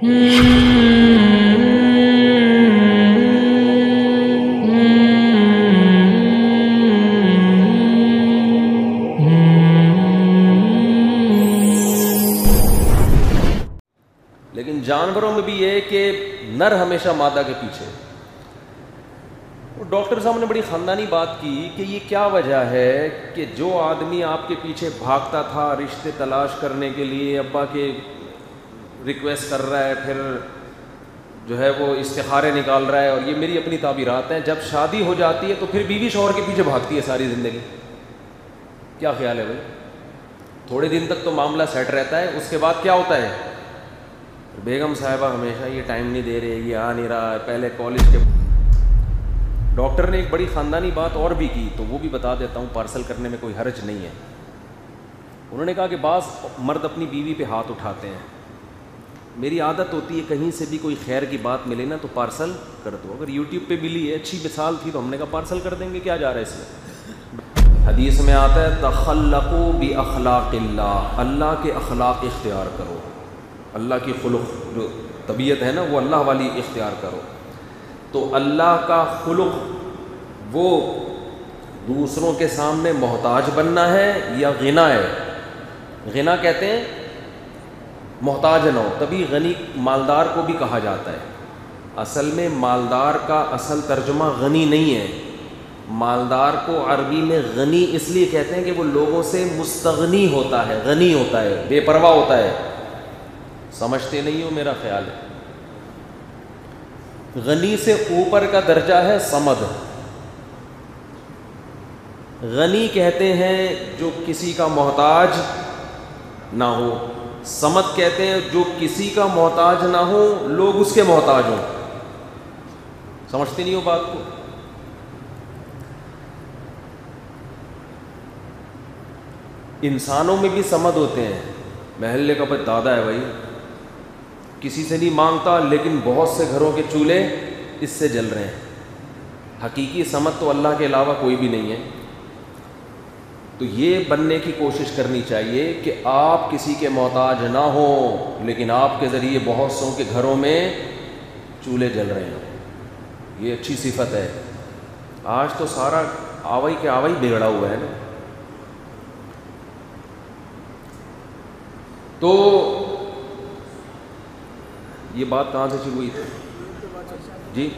لیکن جانوروں میں بھی یہ ہے کہ نر ہمیشہ مادہ کے پیچھے. ڈاکٹر صاحب نے بڑی خاندانی بات کی کہ یہ کیا وجہ ہے کہ جو آدمی آپ کے پیچھے بھاگتا تھا رشتے تلاش کرنے کے لیے، ابا کے ریکویسٹ کر رہا ہے، پھر جو ہے وہ استخارے نکال رہا ہے، اور یہ میری اپنی تعبیرات ہیں، جب شادی ہو جاتی ہے تو پھر بیوی شوہر کے پیچھے بھاگتی ہے ساری زندگی. کیا خیال ہے بھائی؟ تھوڑے دن تک تو معاملہ سیٹ رہتا ہے، اس کے بعد کیا ہوتا ہے؟ بیگم صاحبہ ہمیشہ یہ ٹائم نہیں دے رہے، یہ آ نہیں رہا، پہلے کالج کے. ڈاکٹر نے ایک بڑی خاندانی بات اور بھی کی، تو وہ بھی بتا دیتا ہوں، پارسل کرنے میں کوئی حرج نہیں ہے. انہوں نے کہا کہ بعض مرد اپنی بیوی پہ ہاتھ اٹھاتے ہیں. میری عادت ہوتی ہے کہیں سے بھی کوئی خیر کی بات ملے نا تو پارسل کر دو. اگر یوٹیوب پہ ملی ہے، اچھی مثال تھی، تو ہم نے کہا پارسل کر دیں گے، کیا جا رہا ہے اس میں. حدیث میں آتا ہے تخلقوا باخلاق اللہ، اللہ کے اخلاق اختیار کرو، اللہ کی خلق جو طبیعت ہے نا وہ اللہ والی اختیار کرو. تو اللہ کا خلق وہ دوسروں کے سامنے محتاج بننا ہے یا غنا ہے؟ غنا کہتے ہیں محتاج نہ ہو، تبھی غنی مالدار کو بھی کہا جاتا ہے. اصل میں مالدار کا اصل ترجمہ غنی نہیں ہے. مالدار کو عربی میں غنی اس لیے کہتے ہیں کہ وہ لوگوں سے مستغنی ہوتا ہے، غنی ہوتا ہے، بے پرواہ ہوتا ہے. سمجھتے نہیں ہو میرا خیال ہے. غنی سے اوپر کا درجہ ہے صمد. غنی کہتے ہیں جو کسی کا محتاج نہ ہو، صمد کہتے ہیں جو کسی کا محتاج نہ ہو، لوگ اس کے محتاج ہوں. سمجھتے نہیں ہو بات کو؟ انسانوں میں بھی صمد ہوتے ہیں. محلے کا بھائی دادا ہے، بھائی کسی سے نہیں مانگتا، لیکن بہت سے گھروں کے چولہے اس سے جل رہے ہیں. حقیقی صمد تو اللہ کے علاوہ کوئی بھی نہیں ہے. تو یہ بننے کی کوشش کرنی چاہیے کہ آپ کسی کے محتاج نہ ہوں، لیکن آپ کے ذریعے بہت سوں کے گھروں میں چولہے جل رہے ہیں. یہ اچھی صفت ہے. آج تو سارا آوائی کے آوائی بگڑا ہوا ہے نا. تو یہ بات کہاں سے شروع ہوئی تھی؟ جی،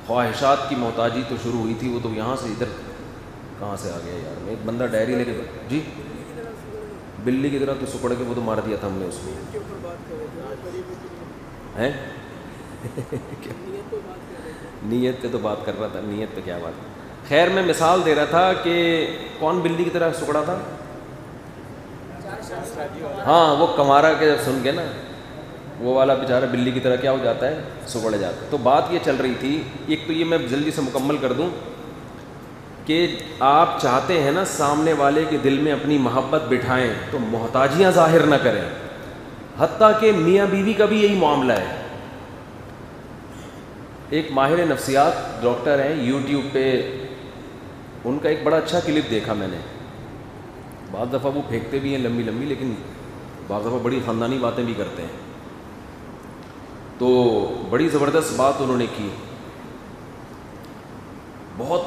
خواہشات کی محتاجی تو شروع ہوئی تھی، وہ تو یہاں سے ادھر کہاں سے آ گیا یار. میں ایک بندہ ڈائری لے کے جی بلی کی طرح تو سکڑ کے وہ تو مار دیا تھا ہم نے اس کو. ہیں نیت پہ تو بات کر رہا تھا، نیت پہ کیا بات. خیر میں مثال دے رہا تھا کہ کون بلی کی طرح سکڑا تھا؟ ہاں وہ کمارا کے جب سن کے نا وہ والا بیچارہ بلی کی طرح کیا ہو جاتا ہے، سکڑ جاتا ہے. تو بات یہ چل رہی تھی، ایک تو یہ میں جلدی سے مکمل کر دوں کہ آپ چاہتے ہیں نا سامنے والے کے دل میں اپنی محبت بٹھائیں تو محتاجیاں ظاہر نہ کریں. حتیٰ کہ میاں بیوی کا بھی یہی معاملہ ہے. ایک ماہر نفسیات ڈاکٹر ہیں یوٹیوب پہ، ان کا ایک بڑا اچھا کلپ دیکھا میں نے. بعض دفعہ وہ پھینکتے بھی ہیں لمبی لمبی، لیکن بعض دفعہ بڑی خاندانی باتیں بھی کرتے ہیں. تو بڑی زبردست بات انہوں نے کی، بہت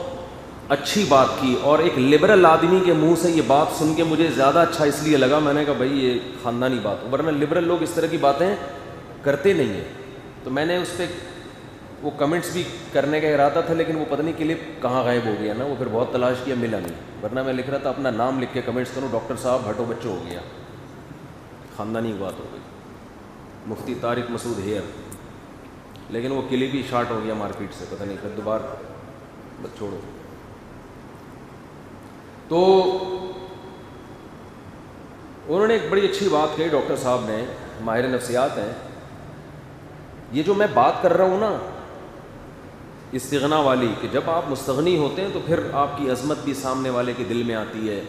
اچھی بات کی، اور ایک لبرل آدمی کے منہ سے یہ بات سن کے مجھے زیادہ اچھا اس لیے لگا. میں نے کہا بھائی یہ خاندانی بات، ورنہ لبرل لوگ اس طرح کی باتیں کرتے نہیں ہیں. تو میں نے اس پہ وہ کمنٹس بھی کرنے کا ارادہ تھا، لیکن وہ پتہ نہیں کلپ کہاں غائب ہو گیا نا، وہ پھر بہت تلاش کیا ملا نہیں. ورنہ میں لکھ رہا تھا اپنا نام لکھ کے کمنٹس کروں، ڈاکٹر صاحب ہٹو بچوں ہو گیا، خاندانی بات ہو گئی، مفتی طارق مسعود ہیئر. لیکن وہ کلپ ہی شارٹ ہو گیا مارکیٹ سے، پتہ نہیں پھر دوبارہ بس چھوڑو. تو انہوں نے ایک بڑی اچھی بات کہی ڈاکٹر صاحب نے، ماہر نفسیات ہیں. یہ جو میں بات کر رہا ہوں نا استغنا والی، کہ جب آپ مستغنی ہوتے ہیں تو پھر آپ کی عظمت بھی سامنے والے کے دل میں آتی ہے.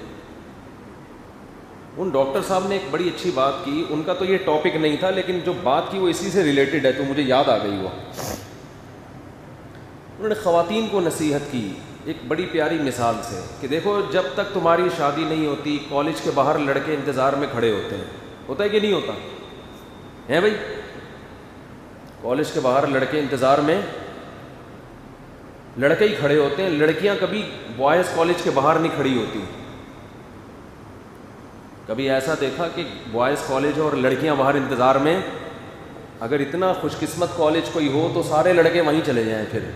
ان ڈاکٹر صاحب نے ایک بڑی اچھی بات کی. ان کا تو یہ ٹاپک نہیں تھا، لیکن جو بات کی وہ اسی سے ریلیٹڈ ہے تو مجھے یاد آ گئی. وہ انہوں نے خواتین کو نصیحت کی ایک بڑی پیاری مثال سے کہ دیکھو جب تک تمہاری شادی نہیں ہوتی، کالج کے باہر لڑکے انتظار میں کھڑے ہوتے ہیں، ہوتا ہے کہ نہیں ہوتا؟ ہیں بھائی؟ کالج کے باہر لڑکے انتظار میں، لڑکے ہی کھڑے ہوتے ہیں، لڑکیاں کبھی بوائز کالج کے باہر نہیں کھڑی ہوتی. کبھی ایسا دیکھا کہ بوائز کالج اور لڑکیاں باہر انتظار میں؟ اگر اتنا خوش قسمت کالج کوئی ہو تو سارے لڑکے وہیں چلے جائیں پھر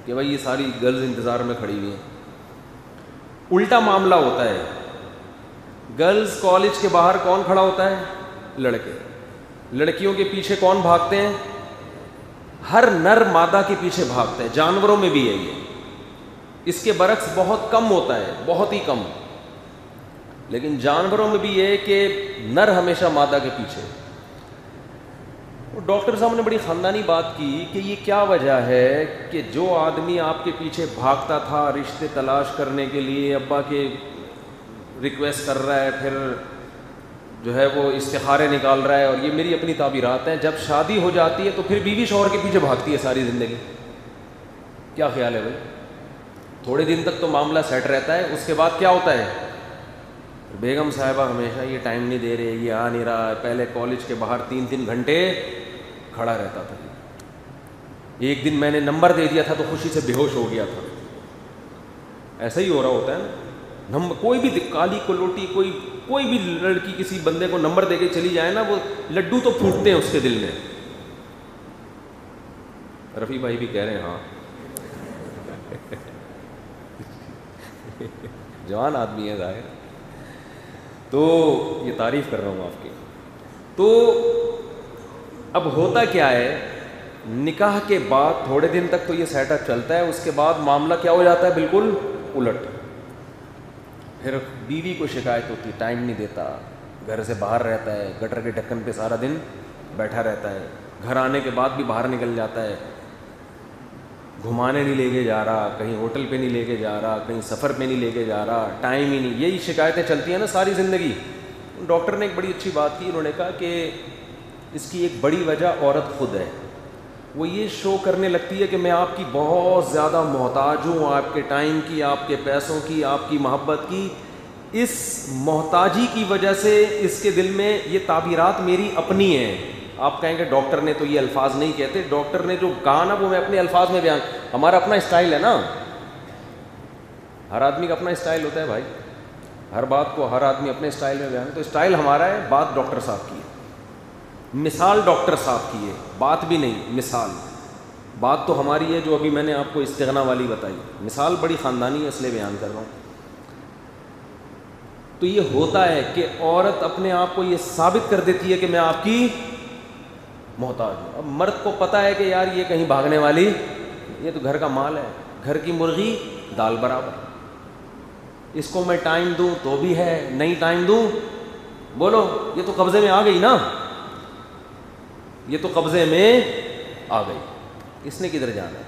کہ بھائی یہ ساری گرلز انتظار میں کھڑی ہوئی ہیں. الٹا معاملہ ہوتا ہے، گرلز کالج کے باہر کون کھڑا ہوتا ہے؟ لڑکے. لڑکیوں کے پیچھے کون بھاگتے ہیں؟ ہر نر مادہ کے پیچھے بھاگتا ہے. جانوروں میں بھی ہے یہ، اس کے برعکس بہت کم ہوتا ہے، بہت ہی کم. لیکن جانوروں میں بھی یہ کہ نر ہمیشہ مادہ کے پیچھے. ڈاکٹر صاحب نے بڑی خاندانی بات کی کہ یہ کیا وجہ ہے کہ جو آدمی آپ کے پیچھے بھاگتا تھا رشتے تلاش کرنے کے لیے، ابا کے ریکویسٹ کر رہا ہے، پھر جو ہے وہ استخارے نکال رہا ہے، اور یہ میری اپنی تعبیرات ہیں، جب شادی ہو جاتی ہے تو پھر بیوی شوہر کے پیچھے بھاگتی ہے ساری زندگی. کیا خیال ہے بھائی؟ تھوڑے دن تک تو معاملہ سیٹ رہتا ہے، اس کے بعد کیا ہوتا ہے؟ بیگم صاحبہ ہمیشہ یہ ٹائم نہیں دے رہے، یہ آ نہیں رہا. پہلے کالج کے باہر 3 گھنٹے کھڑا رہتا تھا، ایک دن میں نے نمبر دے دیا تھا تو خوشی سے بے ہوش ہو گیا تھا. ایسا ہی ہو رہا ہوتا ہے نا. کوئی بھی کالی کلوٹی، کوئی بھی لڑکی کسی بندے کو نمبر دے کے چلی جائے نا، وہ لڈو تو پھوٹتے ہیں اس کے دل میں. رفیع بھائی بھی کہہ رہے ہیں ہاں. جوان آدمی ہے ظاہر، تو یہ تعریف کر رہا ہوں آپ کی. تو اب ہوتا کیا ہے، نکاح کے بعد تھوڑے دن تک تو یہ سیٹ اپ چلتا ہے، اس کے بعد معاملہ کیا ہو جاتا ہے؟ بالکل الٹ. پھر بیوی کو شکایت ہوتی، ٹائم نہیں دیتا، گھر سے باہر رہتا ہے، گٹر کے ڈھکن پہ سارا دن بیٹھا رہتا ہے، گھر آنے کے بعد بھی باہر نکل جاتا ہے، گھمانے نہیں لے کے جا رہا، کہیں ہوٹل پہ نہیں لے کے جا رہا، کہیں سفر پہ نہیں لے کے جا رہا، ٹائم ہی نہیں. یہی شکایتیں چلتی ہیں نا ساری زندگی. ڈاکٹر نے ایک بڑی اچھی بات کی، انہوں نے کہا کہ اس کی ایک بڑی وجہ عورت خود ہے. وہ یہ شو کرنے لگتی ہے کہ میں آپ کی بہت زیادہ محتاج ہوں، آپ کے ٹائم کی، آپ کے پیسوں کی، آپ کی محبت کی. اس محتاجی کی وجہ سے اس کے دل میں یہ تعبیرات میری اپنی ہیں. آپ کہیں گے ڈاکٹر نے تو یہ الفاظ نہیں کہتے، ڈاکٹر نے جو کہا نا وہ میں اپنے الفاظ میں بیان. ہمارا اپنا اسٹائل ہے نا، ہر آدمی کا اپنا اسٹائل ہوتا ہے بھائی، ہر بات کو ہر آدمی اپنے اسٹائل میں بیان. تو اسٹائل ہمارا ہے، بات ڈاکٹر صاحب کی ہے، مثال ڈاکٹر صاحب کی ہے، بات بھی نہیں، مثال. بات تو ہماری ہے جو ابھی میں نے آپ کو استغنا والی بتائی، مثال بڑی خاندانی ہے اس لیے بیان کر رہا ہوں. تو یہ ہوتا ہے کہ عورت اپنے آپ کو یہ ثابت کر دیتی ہے کہ میں آپ کی محتاج ہوں. اب مرد کو پتہ ہے کہ یار یہ کہیں بھاگنے والی، یہ تو گھر کا مال ہے، گھر کی مرغی دال برابر. اس کو میں ٹائم دوں تو بھی ہے، نہیں ٹائم دوں بولو یہ تو قبضے میں آ گئی نا، یہ تو قبضے میں آ گئی، اس نے کدھر جانا ہے.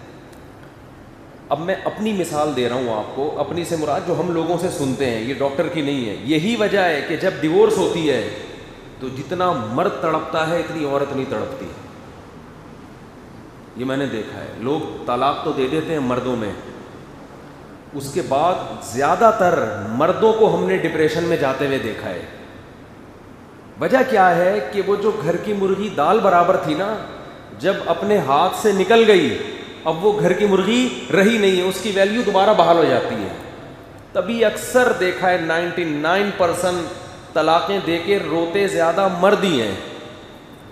اب میں اپنی مثال دے رہا ہوں آپ کو، اپنی سے مراد جو ہم لوگوں سے سنتے ہیں، یہ ڈاکٹر کی نہیں ہے. یہی وجہ ہے کہ جب ڈیورس ہوتی ہے تو جتنا مرد تڑپتا ہے اتنی عورت نہیں تڑپتی. یہ میں نے دیکھا ہے. لوگ طلاق تو دے دیتے ہیں مردوں میں، اس کے بعد زیادہ تر مردوں کو ہم نے ڈپریشن میں جاتے ہوئے دیکھا ہے. وجہ کیا ہے کہ وہ جو گھر کی مرغی دال برابر تھی نا، جب اپنے ہاتھ سے نکل گئی اب وہ گھر کی مرغی رہی نہیں ہے، اس کی ویلیو دوبارہ بحال ہو جاتی ہے. تبھی اکثر دیکھا ہے 99% طلاقیں دے کے روتے زیادہ مرد ہی ہیں.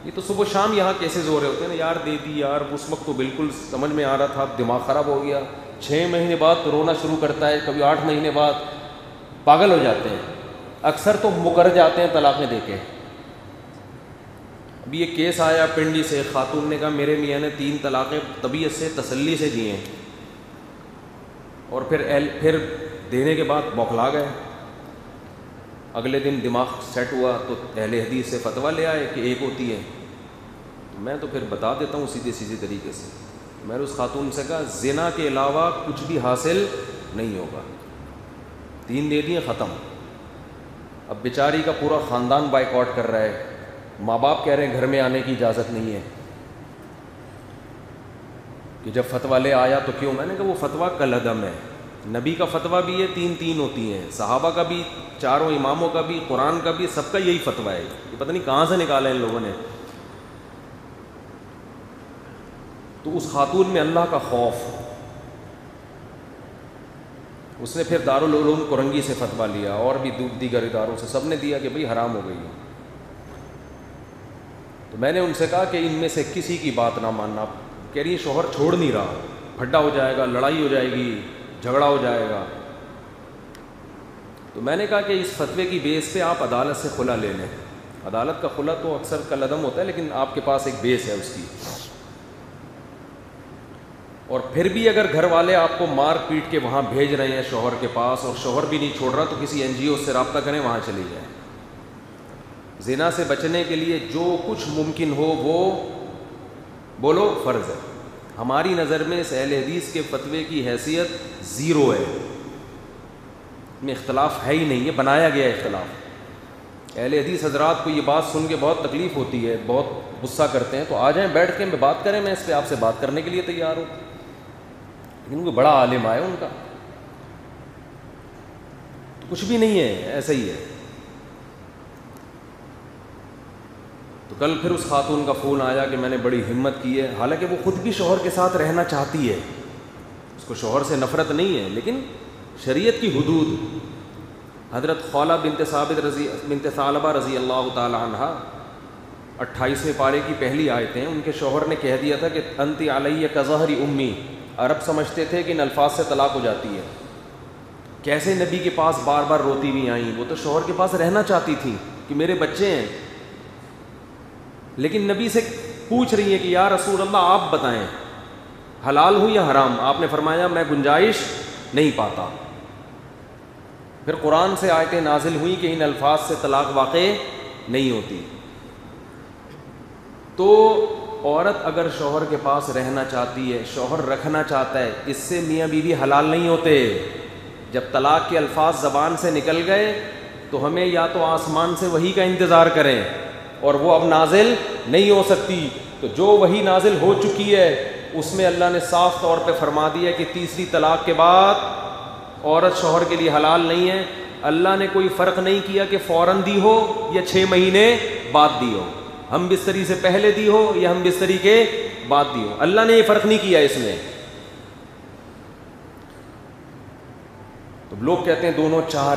یہ تو صبح شام یہاں کیسز ہو رہے ہوتے ہیں نا، یار دے دی یار، اس وقت تو بالکل سمجھ میں آ رہا تھا، دماغ خراب ہو گیا. 6 مہینے بعد رونا شروع کرتا ہے، کبھی 8 مہینے بعد پاگل ہو جاتے ہیں. اکثر تو مکر جاتے ہیں طلاقیں دے کے. ابھی یہ کیس آیا پنڈی سے، خاتون نے کہا میرے میاں نے 3 طلاقیں طبیعت سے تسلی سے دی ہیں، اور پھر دینے کے بعد بوکھلا گئے. اگلے دن دماغ سیٹ ہوا تو اہل حدیث سے فتویٰ لے آئے کہ 1 ہوتی ہے. میں تو پھر بتا دیتا ہوں سیدھے طریقے سے. میں نے اس خاتون سے کہا زنا کے علاوہ کچھ بھی حاصل نہیں ہوگا، 3 دے دیے ختم. اب بیچاری کا پورا خاندان بائیکاٹ کر رہا ہے، ماں باپ کہہ رہے ہیں گھر میں آنے کی اجازت نہیں ہے کہ جب فتویٰ لے آیا تو کیوں. میں نے کہا وہ فتویٰ کالعدم ہے. نبی کا فتویٰ بھی ہے 3 ہوتی ہیں، صحابہ کا بھی، 4 اماموں کا بھی، قرآن کا بھی، سب کا یہی فتویٰ ہے. یہ پتہ نہیں کہاں سے نکالا ہے ان لوگوں نے. تو اس خاتون میں اللہ کا خوف. اس نے پھر دارالعلوم کرنگی سے فتویٰ لیا اور بھی دیگر اداروں سے, سب نے دیا کہ بھئی حرام ہو گئی ہے. تو میں نے ان سے کہا کہ ان میں سے کسی کی بات نہ ماننا. کہہ رہی شوہر چھوڑ نہیں رہا, پھڈا ہو جائے گا, لڑائی ہو جائے گی, جھگڑا ہو جائے گا. تو میں نے کہا کہ اس فتوے کی بیس پہ آپ عدالت سے خلا لے لیں. عدالت کا خلا تو اکثر کالعدم ہوتا ہے, لیکن آپ کے پاس ایک بیس ہے اس کی. اور پھر بھی اگر گھر والے آپ کو مار پیٹ کے وہاں بھیج رہے ہیں شوہر کے پاس, اور شوہر بھی نہیں چھوڑ رہا, تو کسی NGO سے رابطہ کریں, وہاں چلی جائیں. زنا سے بچنے کے لیے جو کچھ ممکن ہو وہ بولو فرض ہے. ہماری نظر میں اس اہل حدیث کے فتوے کی حیثیت زیرو ہے, میں اختلاف ہے ہی نہیں, ہے بنایا گیا اختلاف. اہل حدیث حضرات کو یہ بات سن کے بہت تکلیف ہوتی ہے, بہت غصہ کرتے ہیں, تو آ جائیں بیٹھ کے بات کریں, میں اس پہ آپ سے بات کرنے کے لیے تیار ہوں. لیکن کوئی بڑا عالم آئے ان کا تو کچھ بھی نہیں ہے, ایسا ہی ہے. تو کل پھر اس خاتون کا فون آیا کہ میں نے بڑی ہمت کی ہے, حالانکہ وہ خود بھی شوہر کے ساتھ رہنا چاہتی ہے, اس کو شوہر سے نفرت نہیں ہے, لیکن شریعت کی حدود. حضرت خولہ بنت ثعلبہ رضی اللہ تعالی عنہ 28ویں پارے کی پہلی آیتیں, ان کے شوہر نے کہہ دیا تھا کہ انتی علیہ کظہر امی. عرب سمجھتے تھے کہ ان الفاظ سے طلاق ہو جاتی ہے. کیسے نبی کے پاس بار بار روتی ہوئی آئیں, وہ تو شوہر کے پاس رہنا چاہتی تھی کہ میرے بچے ہیں, لیکن نبی سے پوچھ رہی ہیں کہ یا رسول اللہ آپ بتائیں حلال ہوں یا حرام. آپ نے فرمایا میں گنجائش نہیں پاتا. پھر قرآن سے آیتیں نازل ہوئی کہ ان الفاظ سے طلاق واقع نہیں ہوتی. تو عورت اگر شوہر کے پاس رہنا چاہتی ہے, شوہر رکھنا چاہتا ہے, اس سے میاں بیوی حلال نہیں ہوتے. جب طلاق کے الفاظ زبان سے نکل گئے تو ہمیں یا تو آسمان سے وحی کا انتظار کریں, اور وہ اب نازل نہیں ہو سکتی. تو جو وحی نازل ہو چکی ہے اس میں اللہ نے صاف طور پہ فرما دیا کہ تیسری طلاق کے بعد عورت شوہر کے لیے حلال نہیں ہے. اللہ نے کوئی فرق نہیں کیا کہ فوراً دی ہو یا 6 مہینے بعد دی ہو, ہم بستری سے پہلے دی ہو یا ہم بستری کے بعد دی ہو. اللہ نے یہ فرق نہیں کیا اس میں. تو لوگ کہتے ہیں دونوں چاہ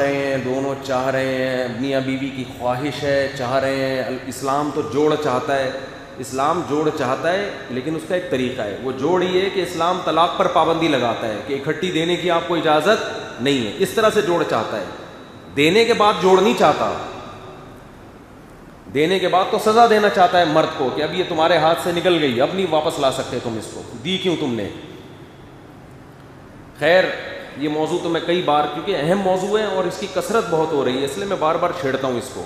رہے ہیں, میاں بیوی کی خواہش ہے, چاہ رہے ہیں. اسلام تو جوڑ چاہتا ہے, اسلام جوڑ چاہتا ہے, لیکن اس کا ایک طریقہ ہے. وہ جوڑ یہ ہے کہ اسلام طلاق پر پابندی لگاتا ہے کہ اکٹھی دینے کی آپ کو اجازت نہیں ہے. اس طرح سے جوڑ چاہتا ہے, دینے کے بعد جوڑ نہیں چاہتا. دینے کے بعد تو سزا دینا چاہتا ہے مرد کو کہ اب یہ تمہارے ہاتھ سے نکل گئی, اب نہیں واپس لا سکتے تم اس کو, دی کیوں تم نے. خیر یہ موضوع تو میں کئی بار, کیونکہ اہم موضوع ہے اور اس کی کثرت بہت ہو رہی ہے, اس لیے میں بار بار چھیڑتا ہوں اس کو.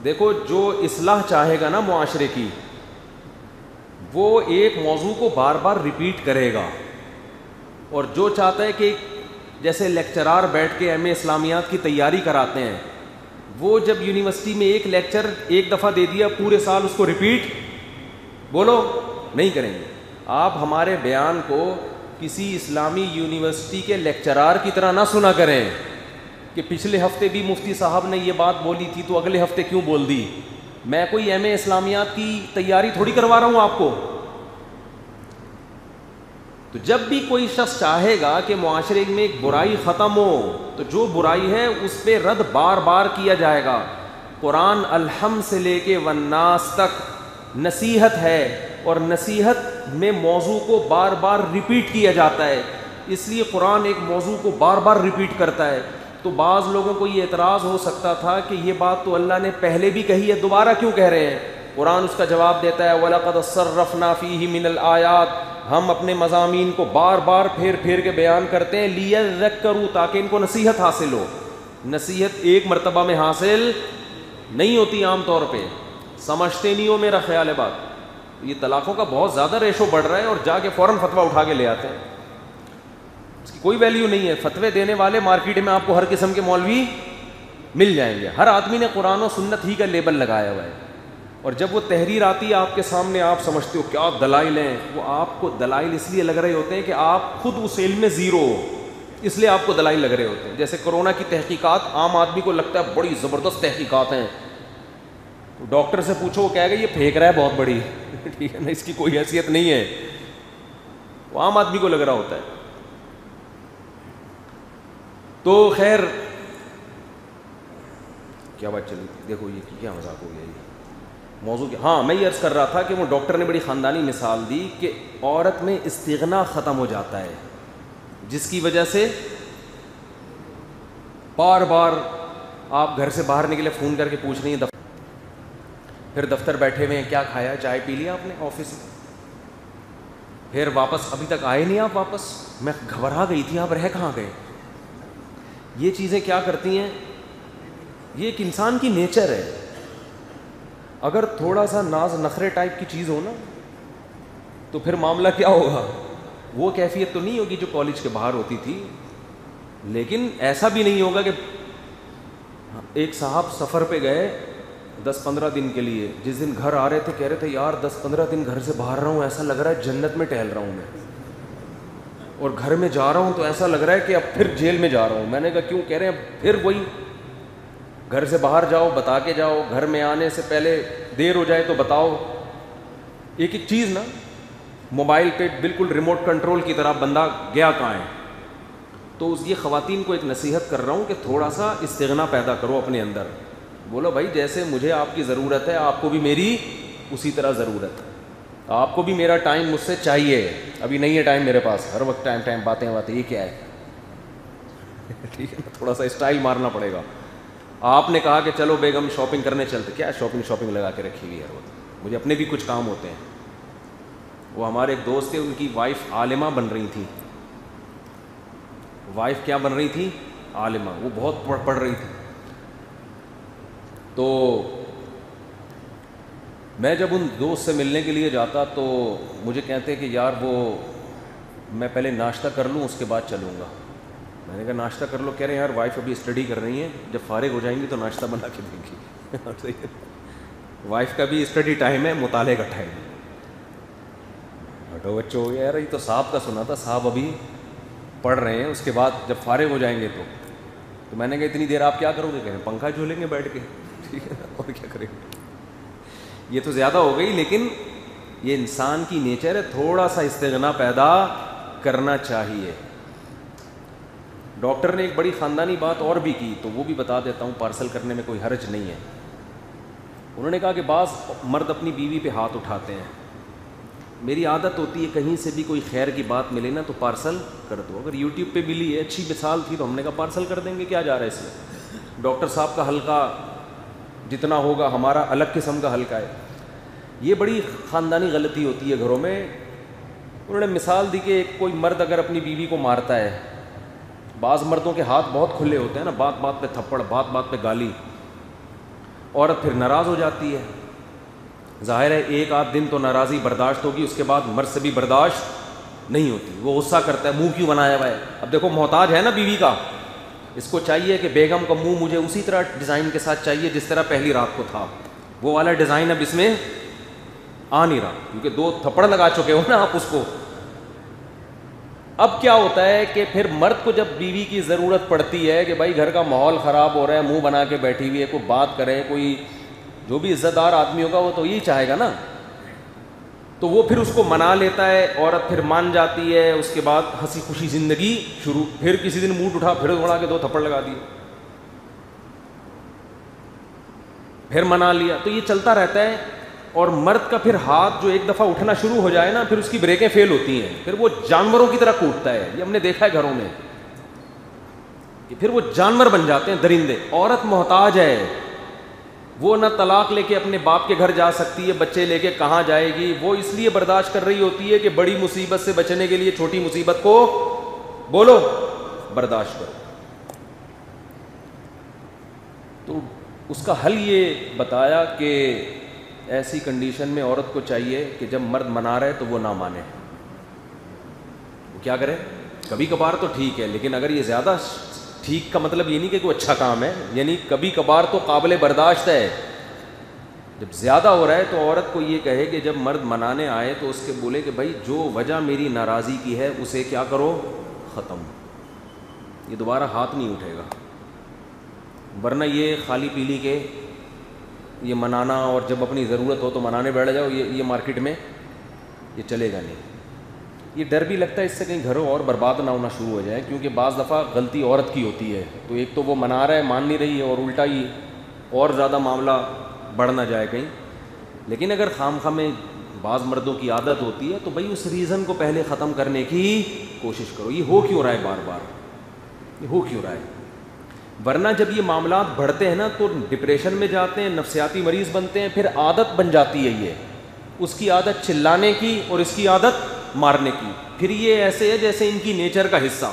دیکھو جو اصلاح چاہے گا نا معاشرے کی, وہ ایک موضوع کو بار بار ریپیٹ کرے گا. اور جو چاہتا ہے کہ جیسے لیکچرار بیٹھ کے ایم اے اسلامیات کی تیاری کراتے ہیں, وہ جب یونیورسٹی میں ایک لیکچر ایک دفعہ دے دیا, پورے سال اس کو ریپیٹ بولو نہیں کریں گے. آپ ہمارے بیان کو کسی اسلامی یونیورسٹی کے لیکچرار کی طرح نہ سنا کریں کہ پچھلے ہفتے بھی مفتی صاحب نے یہ بات بولی تھی تو اگلے ہفتے کیوں بول دی. میں کوئی ایم اے اسلامیات کی تیاری تھوڑی کروا رہا ہوں آپ کو. تو جب بھی کوئی شخص چاہے گا کہ معاشرے میں ایک برائی ختم ہو, تو جو برائی ہے اس پہ رد بار بار کیا جائے گا. قرآن الحمد سے لے کے والناس تک نصیحت ہے, اور نصیحت میں موضوع کو بار بار ریپیٹ کیا جاتا ہے. اس لیے قرآن ایک موضوع کو بار بار ریپیٹ کرتا ہے. تو بعض لوگوں کو یہ اعتراض ہو سکتا تھا کہ یہ بات تو اللہ نے پہلے بھی کہی ہے, دوبارہ کیوں کہہ رہے ہیں. قرآن اس کا جواب دیتا ہے وَلَقَدْ صَرَّفْنَا فِيهِ مِنَ الْآيَاتِ, ہم اپنے مضامین کو بار بار پھیر پھیر کے بیان کرتے ہیں لِيَذَّكَّرُوا, تاکہ ان کو نصیحت حاصل ہو. نصیحت ایک مرتبہ میں حاصل نہیں ہوتی, عام طور پہ سمجھتے نہیں ہو, میرا خیال ہے بات. یہ طلاقوں کا بہت زیادہ ریشو بڑھ رہا ہے اور جا کے فوراً فتویٰ اٹھا کے لے آتے ہیں, اس کی کوئی ویلیو نہیں ہے. فتوے دینے والے مارکیٹ میں آپ کو ہر قسم کے مولوی مل جائیں گے. ہر آدمی نے قرآن و سنت ہی کا لیبل لگایا ہوا ہے, اور جب وہ تحریر آتی ہے آپ کے سامنے, آپ سمجھتے ہو کیا دلائل ہیں, وہ آپ کو دلائل اس لیے لگ رہے ہوتے ہیں کہ آپ خود اس علم میں زیرو ہو, اس لیے آپ کو دلائل لگ رہے ہوتے ہیں. جیسے کرونا کی تحقیقات عام آدمی کو لگتا ہے بڑی زبردست تحقیقات ہیں, ڈاکٹر سے پوچھو وہ کہے گا یہ پھینک رہا ہے بہت بڑی, ٹھیک ہے نا, اس کی کوئی حیثیت نہیں ہے. وہ عام آدمی کو لگ رہا ہوتا ہے. تو خیر کیا بات چلی, دیکھو یہ کیا مذاق ہو گیا یہ موضوع کیا. ہاں میں یہ عرض کر رہا تھا کہ وہ ڈاکٹر نے بڑی خاندانی مثال دی کہ عورت میں استغنا ختم ہو جاتا ہے, جس کی وجہ سے بار بار آپ گھر سے باہر نکلے فون کر کے پوچھ رہی ہیں, پھر دفتر بیٹھے ہوئے ہیں, کیا کھایا, چائے پی لیا آپ نے آفس میں, پھر واپس ابھی تک آئے نہیں آپ واپس, میں گھبرا گئی تھی آپ رہ کہاں گئے. یہ چیزیں کیا کرتی ہیں, یہ ایک انسان کی نیچر ہے. اگر تھوڑا سا ناز نخرے ٹائپ کی چیز ہو نا تو پھر معاملہ کیا ہوگا, وہ کیفیت تو نہیں ہوگی جو کالج کے باہر ہوتی تھی, لیکن ایسا بھی نہیں ہوگا کہ ایک صاحب سفر پہ گئے 10-15 دن کے لیے, جس دن گھر آ رہے تھے کہہ رہے تھے یار 10-15 دن گھر سے باہر رہا ہوں, ایسا لگ رہا ہے جنت میں ٹہل رہا ہوں میں, اور گھر میں جا رہا ہوں تو ایسا لگ رہا ہے کہ اب پھر جیل میں جا رہا ہوں. میں نے کہا کیوں, کہہ رہے ہیں پھر وہی گھر سے باہر جاؤ بتا کے جاؤ, گھر میں آنے سے پہلے دیر ہو جائے تو بتاؤ. ایک ایک چیز نا موبائل پہ بالکل ریموٹ کنٹرول کی طرح بندہ گیا کہاں ہے. تو یہ خواتین کو ایک نصیحت کر رہا ہوں کہ تھوڑا سا استغنا پیدا کرو اپنے اندر. بولو بھائی جیسے مجھے آپ کی ضرورت ہے آپ کو بھی میری اسی طرح ضرورت ہے, آپ کو بھی میرا ٹائم مجھ سے چاہیے. ابھی نہیں ہے ٹائم میرے پاس, ہر وقت ٹائم باتیں یہ کیا ہے, ٹھیک ہے نا, تھوڑا سا اسٹائل مارنا پڑے گا. آپ نے کہا کہ چلو بیگم شاپنگ کرنے چلتے, کیا شاپنگ لگا کے رکھی ہوئی ہے, مجھے اپنے بھی کچھ کام ہوتے ہیں. وہ ہمارے ایک دوست تھے, ان کی وائف عالمہ بن رہی تھی. وائف کیا بن رہی تھی, عالمہ. وہ بہت پڑھ رہی تھی. تو میں جب ان دوست سے ملنے کے لیے جاتا تو مجھے کہتے کہ یار وہ میں پہلے ناشتہ کر لوں اس کے بعد چلوں گا. میں نے کہا ناشتہ کر لو. کہہ رہے ہیں یار وائف ابھی اسٹڈی کر رہی ہیں, جب فارغ ہو جائیں گی تو ناشتہ بنا کے دیں گی. وائف کا بھی اسٹڈی ٹائم ہے, مطالعے کا ٹائم ہے. ہٹو بچوں ہو گیا یار, یہ تو صاحب کا سنا تھا, صاحب ابھی پڑھ رہے ہیں, اس کے بعد جب فارغ ہو جائیں گے تو میں نے کہا اتنی دیر آپ کیا کرو گے, کہہ رہے ہیں پنکھا جھولیں گے بیٹھ کے. ٹھیک ہے نا, اور کیا کریں گے. یہ تو زیادہ ہو گئی, لیکن یہ انسان کی نیچر ہے, تھوڑا سا استغنا پیدا کرنا چاہیے. ڈاکٹر نے ایک بڑی خاندانی بات اور بھی کی, تو وہ بھی بتا دیتا ہوں, پارسل کرنے میں کوئی حرج نہیں ہے. انہوں نے کہا کہ بعض مرد اپنی بیوی پہ ہاتھ اٹھاتے ہیں. میری عادت ہوتی ہے کہیں سے بھی کوئی خیر کی بات ملے نا تو پارسل کر دو. اگر یوٹیوب پہ ملی ہے, اچھی مثال تھی, تو ہم نے کہا پارسل کر دیں گے, کیا جا رہا ہے اس میں. ڈاکٹر صاحب کا حلقہ جتنا ہوگا ہمارا الگ قسم کا حلقہ ہے. یہ بڑی خاندانی غلطی ہوتی ہے گھروں میں. انہوں نے مثال دی کہ کوئی مرد اگر اپنی بیوی کو مارتا ہے, بعض مردوں کے ہاتھ بہت کھلے ہوتے ہیں نا, بات بات پہ تھپڑ, بات بات پہ گالی, عورت پھر ناراض ہو جاتی ہے. ظاہر ہے ایک آدھ دن تو ناراضی برداشت ہوگی, اس کے بعد مرد سے بھی برداشت نہیں ہوتی. وہ غصہ کرتا ہے, منہ کیوں بنایا ہوا ہے. اب دیکھو محتاج ہے نا بیوی کا, اس کو چاہیے کہ بیگم کا منہ مجھے اسی طرح ڈیزائن کے ساتھ چاہیے جس طرح پہلی رات کو تھا. وہ والا ڈیزائن اب اس میں آ نہیں رہا, کیونکہ 2 تھپڑ لگا چکے ہو نا آپ اس کو. اب کیا ہوتا ہے کہ پھر مرد کو جب بیوی کی ضرورت پڑتی ہے کہ بھائی گھر کا ماحول خراب ہو رہا ہے, منہ بنا کے بیٹھی ہوئی ہے, کوئی بات کرے, کوئی جو بھی عزت دار آدمی ہوگا وہ تو یہی چاہے گا نا, تو وہ پھر اس کو منا لیتا ہے. عورت پھر مان جاتی ہے, اس کے بعد ہنسی خوشی زندگی شروع. پھر کسی دن موڈ اٹھا, پھر دوڑا کے 2 تھپڑ لگا دیے, پھر منا لیا. تو یہ چلتا رہتا ہے. اور مرد کا پھر ہاتھ جو ایک دفعہ اٹھنا شروع ہو جائے نا, پھر اس کی بریکیں فیل ہوتی ہیں, پھر وہ جانوروں کی طرح کوٹتا ہے. یہ ہم نے دیکھا ہے گھروں میں, کہ پھر وہ جانور بن جاتے ہیں, درندے. عورت محتاج ہے, وہ نہ طلاق لے کے اپنے باپ کے گھر جا سکتی ہے, بچے لے کے کہاں جائے گی. وہ اس لیے برداشت کر رہی ہوتی ہے کہ بڑی مصیبت سے بچنے کے لیے چھوٹی مصیبت کو بولو برداشت کرو. تو اس کا حل یہ بتایا کہ ایسی کنڈیشن میں عورت کو چاہیے کہ جب مرد منا رہے تو وہ نہ مانے. وہ کیا کرے, کبھی کبھار تو ٹھیک ہے, لیکن اگر یہ زیادہ ٹھیک کا مطلب یہ نہیں کہ کوئی اچھا کام ہے, یعنی کبھی کبھار تو قابل برداشت ہے. جب زیادہ ہو رہا ہے تو عورت کو یہ کہے کہ جب مرد منانے آئے تو اس کے بولے کہ بھائی جو وجہ میری ناراضی کی ہے اسے کیا کرو, ختم. یہ دوبارہ ہاتھ نہیں اٹھے گا. ورنہ یہ خالی پیلی کے یہ منانا اور جب اپنی ضرورت ہو تو منانے بیٹھ جاؤ, یہ مارکیٹ میں یہ چلے گا نہیں. یہ ڈر بھی لگتا ہے اس سے کہیں گھر اور برباد نہ ہونا شروع ہو جائے, کیونکہ بعض دفعہ غلطی عورت کی ہوتی ہے, تو ایک تو وہ منا رہا ہے, مان نہیں رہی ہے, اور الٹا ہی اور زیادہ معاملہ بڑھ نہ جائے کہیں. لیکن اگر خام خواہ میں بعض مردوں کی عادت ہوتی ہے تو بھائی اس ریزن کو پہلے ختم کرنے کی کوشش کرو, یہ ہو کیوں رہا ہے بار بار, یہ ہو کیوں رہا ہے. ورنہ جب یہ معاملات بڑھتے ہیں نا تو ڈپریشن میں جاتے ہیں, نفسیاتی مریض بنتے ہیں, پھر عادت بن جاتی ہے, یہ اس کی عادت چلانے کی اور اس کی عادت مارنے کی, پھر یہ ایسے ہے جیسے ان کی نیچر کا حصہ.